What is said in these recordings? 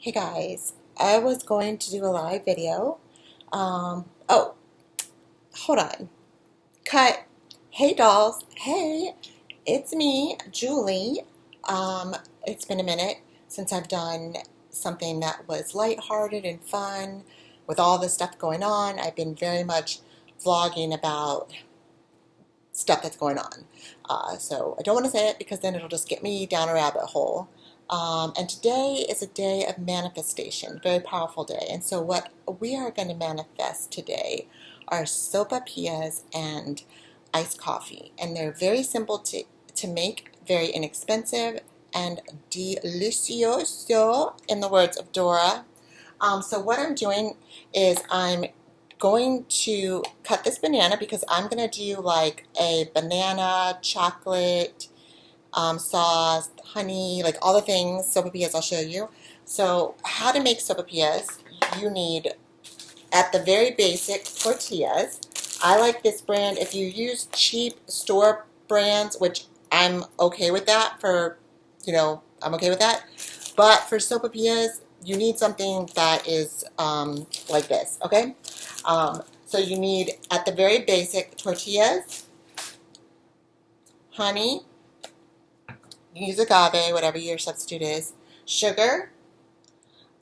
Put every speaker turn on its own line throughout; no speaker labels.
Hey guys, I was going to do a live video. Oh, hold on. Cut. Hey dolls. Hey, it's me, Julie. It's been a minute since I've done something that was lighthearted and fun with all this stuff going on. I've been very much vlogging about stuff that's going on. So I don't want to say it because then it'll just get me down a rabbit hole. And today is a day of manifestation, very powerful day. And so what we are going to manifest today are sopapillas and iced coffee. And they're very simple to make, very inexpensive, and delicioso, in the words of Dora. So what I'm doing is I'm going to cut this banana because I'm going to do like a banana, chocolate, sauce, honey, like all the things, sopapillas I'll show you. So how to make sopapillas, you need at the very basic tortillas. I like this brand. If you use cheap store brands, which I'm okay with that I'm okay with that. But for sopapillas, you need something that is like this, okay? So you need, at the very basic, tortillas, honey, you can use agave, whatever your substitute is, sugar,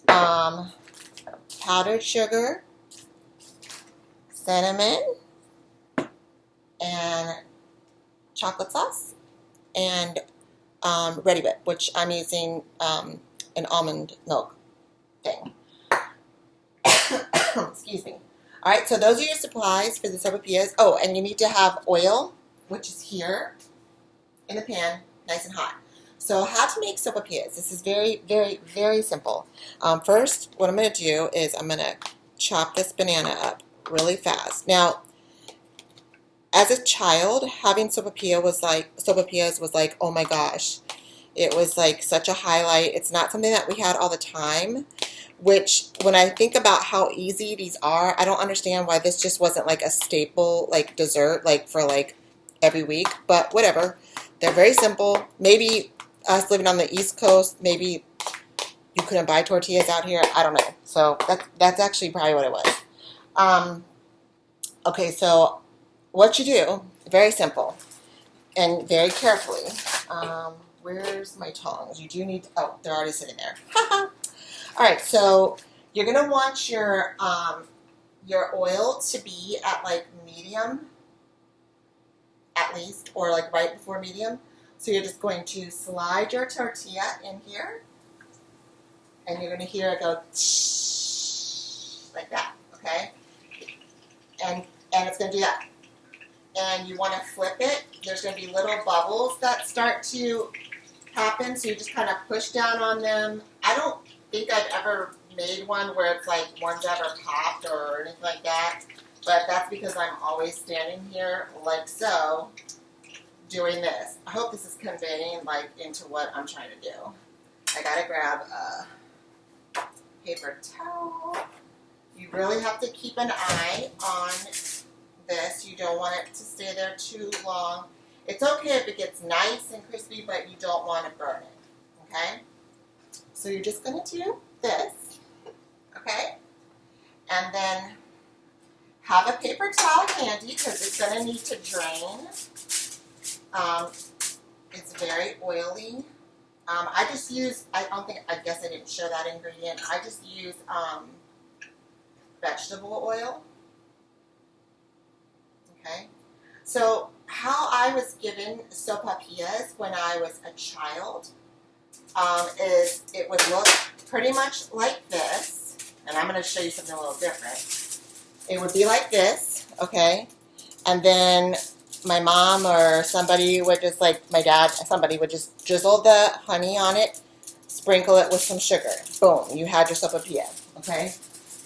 powdered sugar, cinnamon, and chocolate sauce, and Ready Whip, which I'm using an almond milk thing. Excuse me. All right, so those are your supplies for the sopapillas. Oh, and you need to have oil, which is here in the pan, nice and hot. So how to make sopapillas. This is very, very, very simple. First, what I'm going to do is I'm going to chop this banana up really fast. Now, as a child, having sopapillas was like, oh my gosh. It was like such a highlight. It's not something that we had all the time, which when I think about how easy these are, I don't understand why this just wasn't like a staple, like dessert, like for like every week, but whatever. They're very simple. Maybe us living on the East Coast, maybe you couldn't buy tortillas out here. I don't know. So that's actually probably what it was. Okay, so what you do, very simple and very carefully. Where's my tongs? You do need, oh, they're already sitting there. All right, so you're going to want your oil to be at like medium, at least, or like right before medium. So you're just going to slide your tortilla in here, and you're going to hear it go like that, okay? And it's going to do that. And you want to flip it. There's going to be little bubbles that start to happen, so you just kind of push down on them. I don't think I've ever made one where it's like one's ever popped or anything like that, but that's because I'm always standing here like so, doing this. I hope this is conveying like into what I'm trying to do. I gotta grab a paper towel. You really have to keep an eye on this. You don't want it to stay there too long. It's okay if it gets nice and crispy, but you don't want to burn it, okay? So you're just going to do this, okay? And then have a paper towel handy because it's going to need to drain. It's very oily. I just use, I guess I didn't show that ingredient. I just use vegetable oil, okay? So how I was given sopapillas when I was a child is it would look pretty much like this, and I'm going to show you something a little different. It would be like this, okay, and then my mom or somebody would just, like my dad, somebody would just drizzle the honey on it, sprinkle it with some sugar. Boom, you had your sopapilla, okay?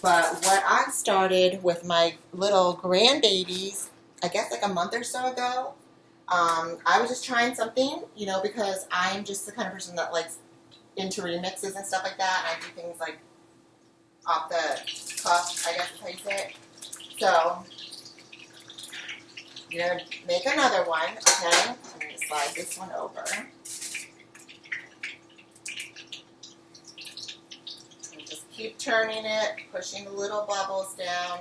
But what I started with my little grandbabies, I guess like a month or so ago, I was just trying something, because I'm just the kind of person that likes into remixes and stuff like that, and I do things like off the cuff, I guess is how you say it. So, you're going to make another one, okay? I'm going to slide this one over. keep turning it, pushing the little bubbles down.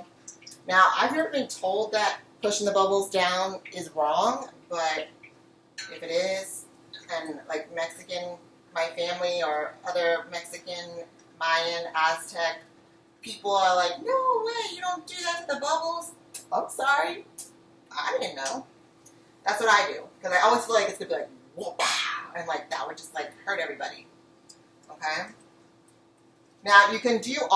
Now, I've never been told that pushing the bubbles down is wrong, but if it is, and like Mexican, my family or other Mexican, Mayan, Aztec people are like, no way, you don't do that to the bubbles. I'm sorry. I didn't know. That's what I do. Because I always feel like it's going to be like, whoop, and like that would just like hurt everybody. Okay? Now you can get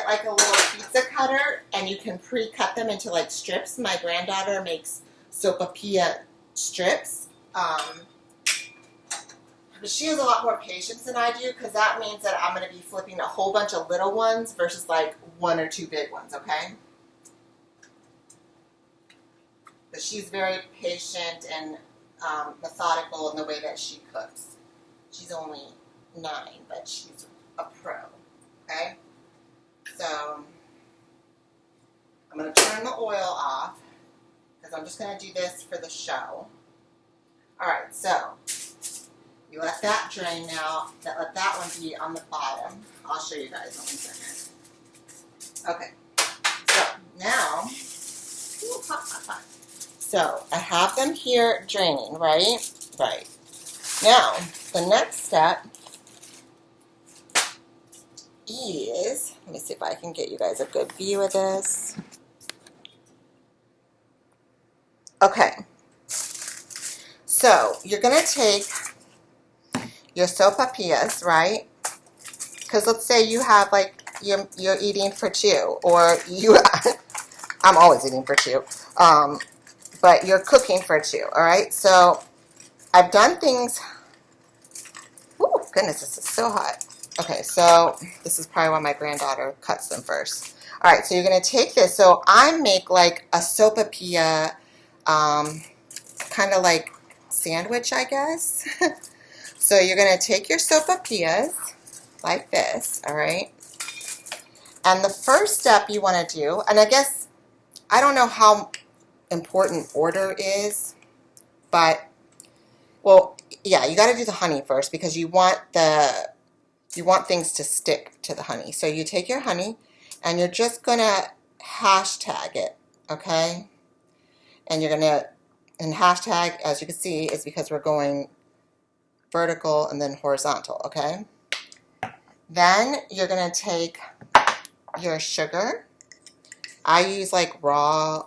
like a little pizza cutter and you can pre-cut them into like strips. My granddaughter makes sopapilla strips. But she has a lot more patience than I do because that means that I'm going to be flipping a whole bunch of little ones versus like one or two big ones, okay? But she's very patient and methodical in the way that she cooks. She's only 9, but she's a pro, okay? So I'm going to turn the oil off because I'm just going to do this for the show. All right, so you let that drain now. Let that one be on the bottom. I'll show you guys in 1 second. Okay, so now, ooh, hot. So I have them here draining, right? Right. Now, the next step is, let me see if I can get you guys a good view of this. Okay. So you're going to take your sopapillas, right? Because let's say you have like, you're eating for 2, or I'm always eating for 2, but you're cooking for 2, all right? So I've done things, oh goodness, this is so hot. Okay, so this is probably why my granddaughter cuts them first. All right, so you're going to take this. So I make like a sopapilla, kind of like sandwich, I guess. So you're going to take your sopapillas like this, all right? And the first step you want to do, and I guess, I don't know how important order is, but, well, yeah, you got to do the honey first because you want things to stick to the honey. So you take your honey and you're just going to hashtag it, okay? And you're going to, and hashtag, as you can see, is because we're going vertical and then horizontal, okay? Then you're going to take your sugar. I use like raw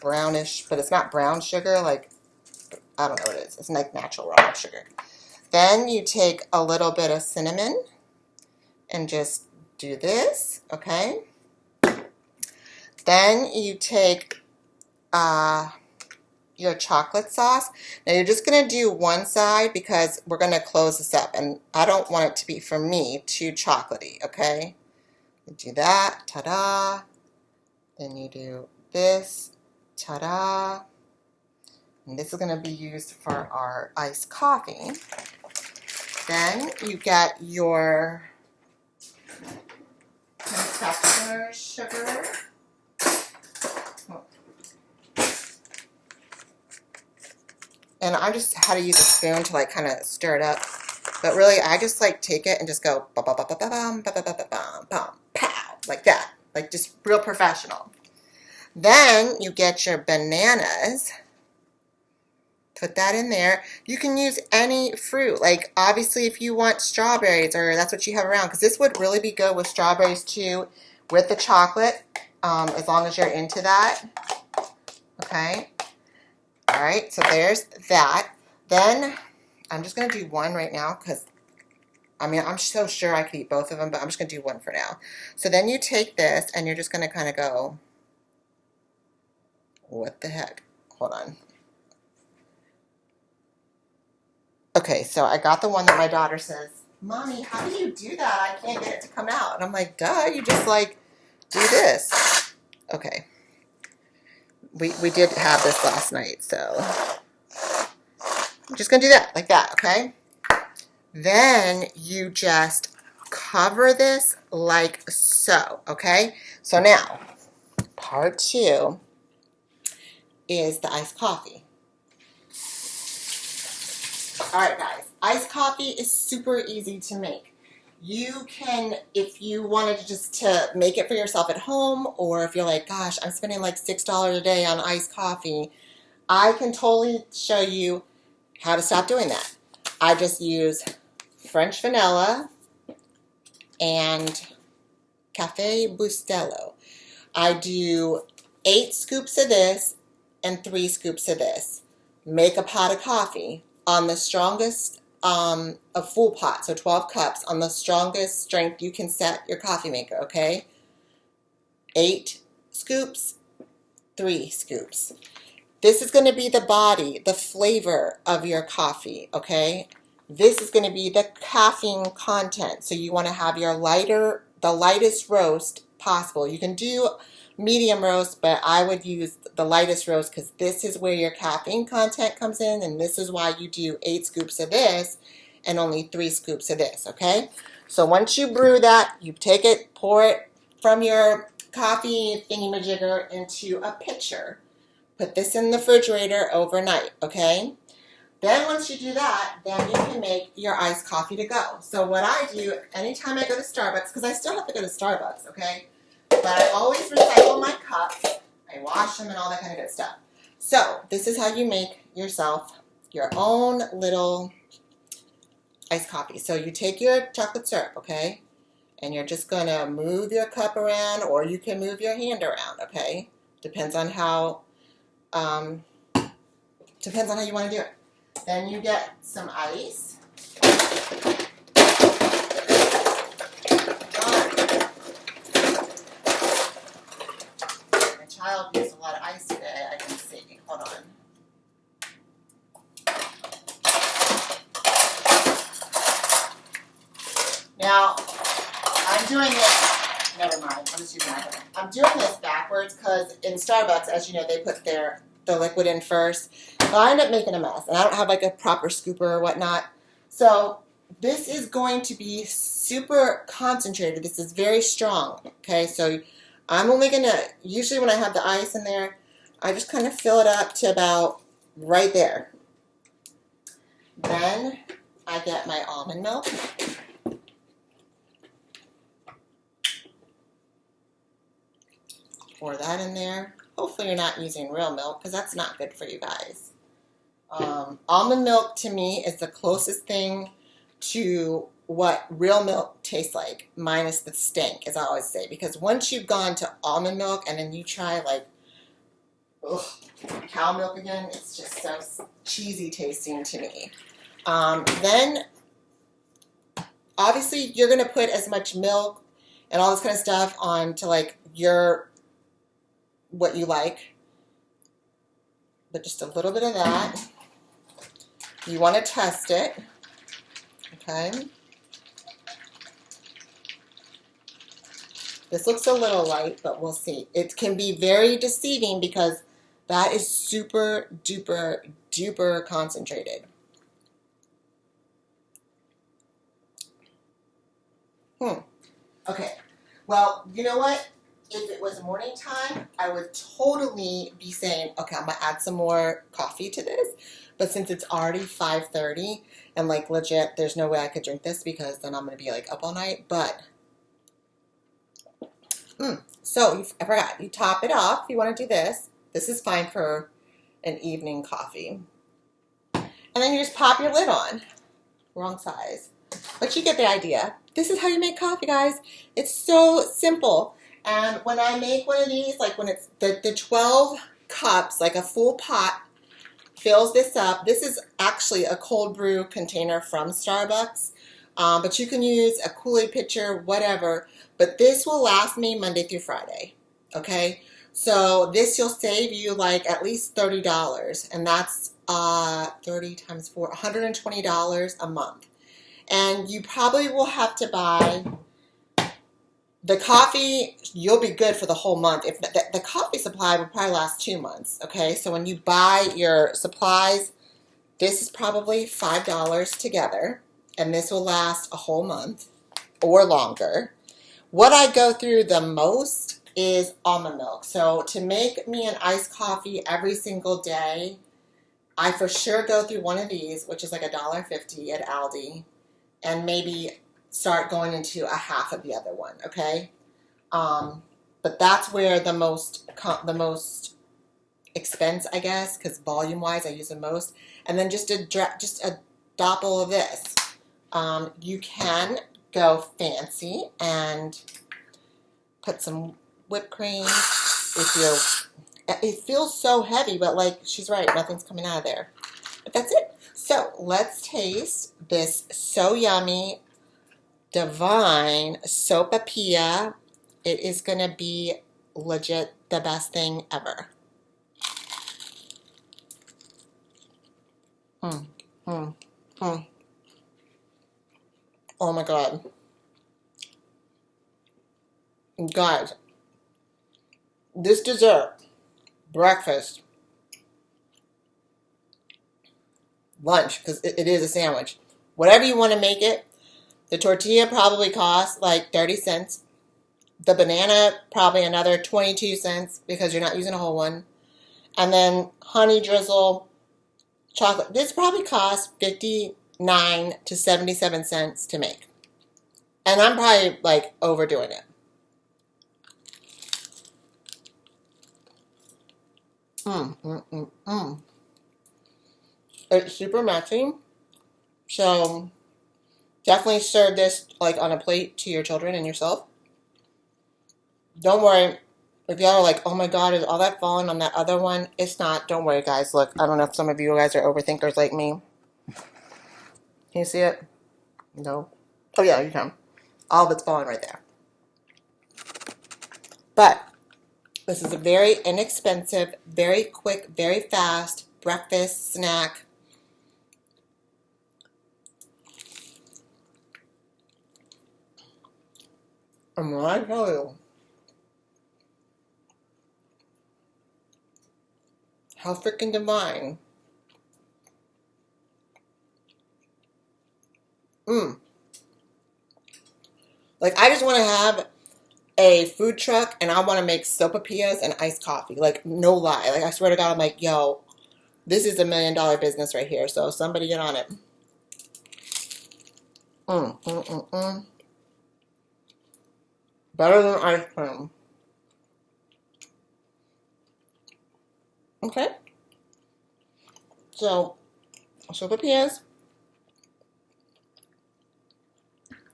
brownish, but it's not brown sugar, like, I don't know what it is. It's like natural raw sugar. Then you take a little bit of cinnamon and just do this, okay? Then you take your chocolate sauce. Now you're just going to do one side because we're going to close this up, and I don't want it to be, for me, too chocolatey, okay? You do that, ta-da. Then you do this, ta-da. And this is going to be used for our iced coffee. Then you get your confectioner sugar. And I just had to use a spoon to like kind of stir it up. But really, I just like take it and just go bum, bum, bum, bum, bum, bum, bum, bum, bum, pow, like that. Like just real professional. Then you get your bananas. Put that in there. You can use any fruit. Like obviously if you want strawberries or that's what you have around. Because this would really be good with strawberries too. With the chocolate. As long as you're into that. Okay. Alright, so there's that. Then, I'm just going to do one right now because, I mean, I'm so sure I could eat both of them, but I'm just going to do one for now. So then you take this and you're just going to kind of go, what the heck? Hold on. Okay, so I got the one that my daughter says, Mommy, how do you do that? I can't get it to come out. And I'm like, duh, you just like do this. Okay. We did have this last night, so I'm just going to do that, like that, okay? Then you just cover this like so, okay? So now, part 2 is the iced coffee. All right, guys, iced coffee is super easy to make. You can, if you wanted just to make it for yourself at home, or if you're like, gosh, I'm spending like $6 a day on iced coffee, I can totally show you how to stop doing that. I just use French vanilla and Cafe Bustelo. I do 8 scoops of this and 3 scoops of this. Make a pot of coffee on the strongest, a full pot, so 12 cups, on the strongest strength you can set your coffee maker, okay? 8 scoops, 3 scoops. This is going to be the body, the flavor of your coffee, okay? This is going to be the caffeine content. So you want to have your the lightest roast possible. You can do medium roast, but I would use the lightest roast because this is where your caffeine content comes in, and this is why you do 8 scoops of this and only 3 scoops of this, okay? So once you brew that, you take it, pour it from your coffee thingy-majigger into a pitcher. Put this in the refrigerator overnight, okay? Then once you do that, then you can make your iced coffee to go. So what I do anytime I go to Starbucks, because I still have to go to Starbucks, okay? But I always recycle my cups. I wash them and all that kind of good stuff. So this is how you make yourself your own little iced coffee. So you take your chocolate syrup, okay? And you're just going to move your cup around, or you can move your hand around, okay? Depends on how you want to do it. Then you get some ice. My child used a lot of ice today, I can see. Hold on. Now, I'm doing this, never mind, I'm just using my hand. I'm doing this backwards because in Starbucks, as you know, they put the liquid in first. So I end up making a mess, and I don't have like a proper scooper or whatnot. So this is going to be super concentrated. This is very strong, okay? So I'm only going to, usually when I have the ice in there, I just kind of fill it up to about right there. Then I get my almond milk. Pour that in there. Hopefully you're not using real milk because that's not good for you guys. Almond milk to me is the closest thing to what real milk tastes like, minus the stink, as I always say. Because once you've gone to almond milk and then you try like cow milk again, it's just so cheesy tasting to me. Then obviously you're going to put as much milk and all this kind of stuff on to like what you like, but just a little bit of that. You want to test it, okay? This looks a little light, but we'll see. It can be very deceiving because that is super duper duper concentrated. Okay, well, you know what? If it was morning time, I would totally be saying, okay, I'm going to add some more coffee to this. But since it's already 5:30 and like legit, there's no way I could drink this because then I'm going to be like up all night. But, so I forgot, you top it off if you want to do this. This is fine for an evening coffee. And then you just pop your lid on. Wrong size. But you get the idea. This is how you make coffee, guys. It's so simple. And when I make one of these, like when it's the 12 cups, like a full pot, fills this up. This is actually a cold brew container from Starbucks, but you can use a Kool-Aid pitcher, whatever. But this will last me Monday through Friday, okay? So this will save you like at least $30, and that's 30 times 4, $120 a month. And you probably will have to buy the coffee. You'll be good for the whole month. If the coffee supply would probably last 2 months, okay? So when you buy your supplies, this is probably $5 together, and this will last a whole month or longer. What I go through the most is almond milk. So to make me an iced coffee every single day, I for sure go through one of these, which is like $1.50 at Aldi, and maybe start going into a half of the other one, okay? But that's where the most expense, I guess, because volume-wise I use the most. And then just a doppel of this. You can go fancy and put some whipped cream if you're, it feels so heavy, but like she's right, nothing's coming out of there. But that's it. So let's taste this so yummy, divine sopapilla. It is going to be legit the best thing ever. Oh my God. Guys, this dessert, breakfast, lunch, because it is a sandwich, whatever you want to make it, the tortilla probably costs like 30 cents. The banana, probably another 22 cents because you're not using a whole one. And then honey drizzle, chocolate. This probably costs 59 to 77 cents to make. And I'm probably like overdoing it. It's super messy. So definitely serve this like on a plate to your children and yourself. Don't worry. If y'all are like, oh my God, is all that falling on that other one? It's not. Don't worry, guys. Look, I don't know if some of you guys are overthinkers like me. Can you see it? No. Oh, yeah, you can. All of it's falling right there. But this is a very inexpensive, very quick, very fast breakfast snack. And when I tell you how freaking divine. Like, I just want to have a food truck and I want to make sopapillas and iced coffee. Like, no lie. Like, I swear to God, I'm like, yo, this is $1 million business right here. So somebody get on it. Better than ice cream. Okay. So, sopapillas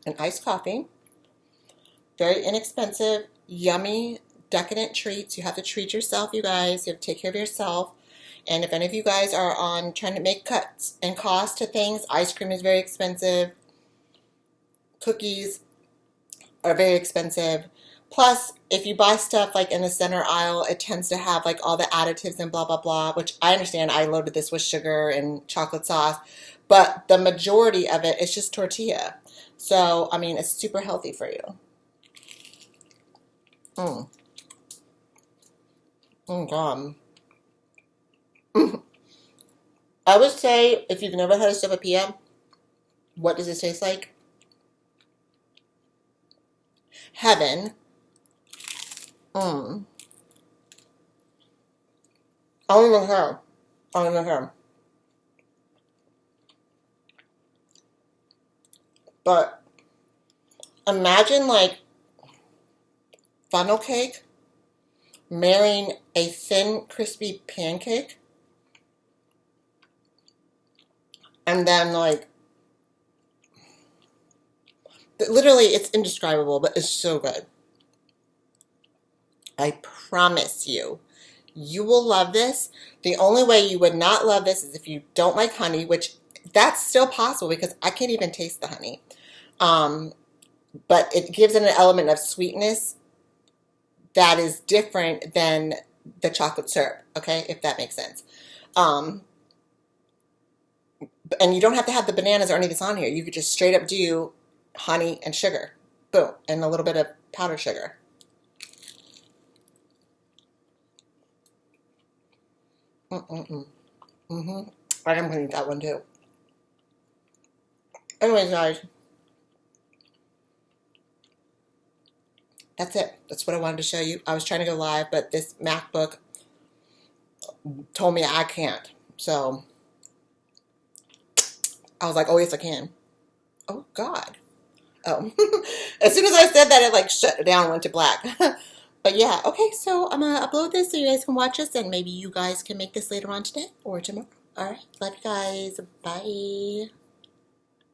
and iced coffee. Very inexpensive, yummy, decadent treats. You have to treat yourself, you guys. You have to take care of yourself. And if any of you guys are on trying to make cuts and cost to things, ice cream is very expensive. Cookies are very expensive. Plus, if you buy stuff like in the center aisle, it tends to have like all the additives and blah, blah, blah, which I understand. I loaded this with sugar and chocolate sauce. But the majority of it is just tortilla. So, I mean, it's super healthy for you. Oh God. I would say, if you've never had a sopapilla, what does it taste like? Heaven. I don't even care. I don't even care. But imagine like funnel cake marrying a thin, crispy pancake. And then like, literally it's indescribable, but it's so good. I promise you, you will love this. The only way you would not love this is if you don't like honey, which that's still possible because I can't even taste the honey. But it gives it an element of sweetness that is different than the chocolate syrup, okay, if that makes sense. And you don't have to have the bananas or any of this on here. You could just straight up do honey and sugar. Boom. And a little bit of powdered sugar. I am going to eat that one too. Anyways, guys. That's it. That's what I wanted to show you. I was trying to go live, but this MacBook told me I can't. So I was like, oh, yes, I can. Oh, God. Oh, as soon as I said that, it like shut down, went to black. But yeah, okay, so I'm gonna upload this so you guys can watch this, and maybe you guys can make this later on today or tomorrow. All right, love you guys. Bye.